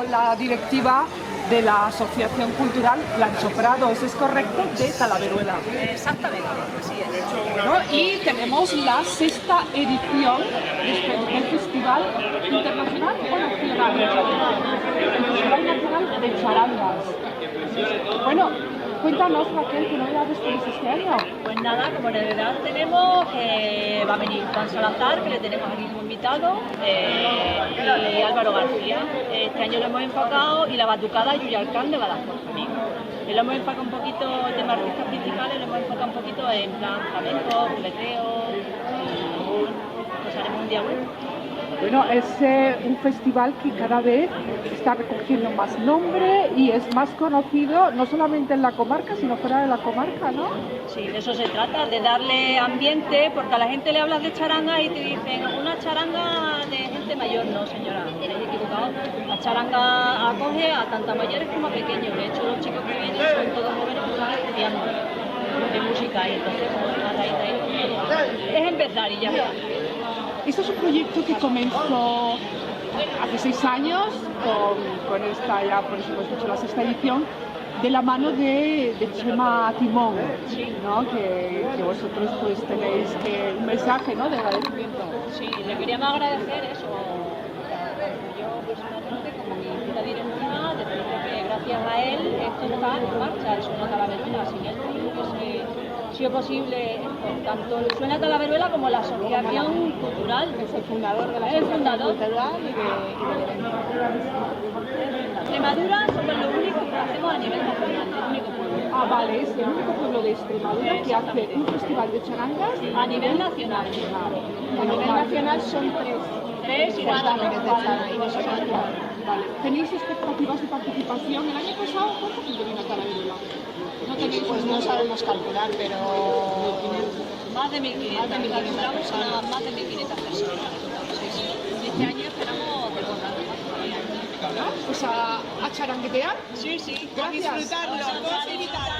con la directiva de la Asociación Cultural Lancho Prados, ¿es correcto? De Talaveruela. Exactamente, así es. ¿No? Y tenemos la sexta edición del Festival Internacional o Nacional. El Festival Nacional de Charangas. Bueno, cuéntanos, Raquel, ¿qué novedades tenéis este año? Pues nada, como novedad tenemos que va a venir Juan Salazar, que le tenemos aquí como invitado, y Álvaro García. Este año lo hemos enfocado, y la batucada Yuya Alcán de Badajoz también. Lo hemos enfocado un poquito, temas artistas principales, lo hemos enfocado un poquito en plan flamenco, jugueteo, pues haremos un día bueno. Bueno, es un festival que cada vez está recogiendo más nombre y es más conocido no solamente en la comarca, sino fuera de la comarca, ¿no? Sí, de eso se trata, de darle ambiente, porque a la gente le hablas de charanga y te dicen, una charanga de gente mayor. No, señora, estáis equivocados. La charanga acoge a tanto a mayores como a pequeños. De hecho, los chicos que vienen son todos jóvenes que están estudiando de música, y entonces, a raíz de ahí, es empezar y ya está. Esto es un proyecto que comenzó hace 6 años con esta, ya por eso hemos dicho, la sexta edición, de la mano de Chema Timón, ¿no? Que vosotros pues tenéis un mensaje, ¿no?, de agradecimiento. Sí, le queríamos agradecer eso. Yo personalmente, como mi hija directiva, decirle que gracias a él esto está en marcha, el Suena Talaveruela. Sin él no hubiese sido posible esto, tanto el Suena Talaveruela como la Asociación Cultural. Es el fundador de la Asociación Cultural y de Extremadura somos los únicos que lo hacemos a nivel nacional, el único pueblo. Ah, vale, es el único pueblo de Extremadura que hace un festival de charangas a nivel nacional. A nivel nacional son 3. 3 y nosotros 4. Vale. ¿Tenéis expectativas de participación? El año pasado, ¿cuánta gente vino a Talaveruela? No tenéis, pues no sabemos calcular, pero más de 1.500. Calculamos más de 1.500 personas. Sí. Este año esperamos desbordar. Pues a charanguetear. Sí, sí. Gracias. a disfrutarlo. Todos invitados.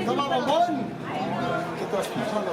¡Toma bombón! ¿Qué te has pasado?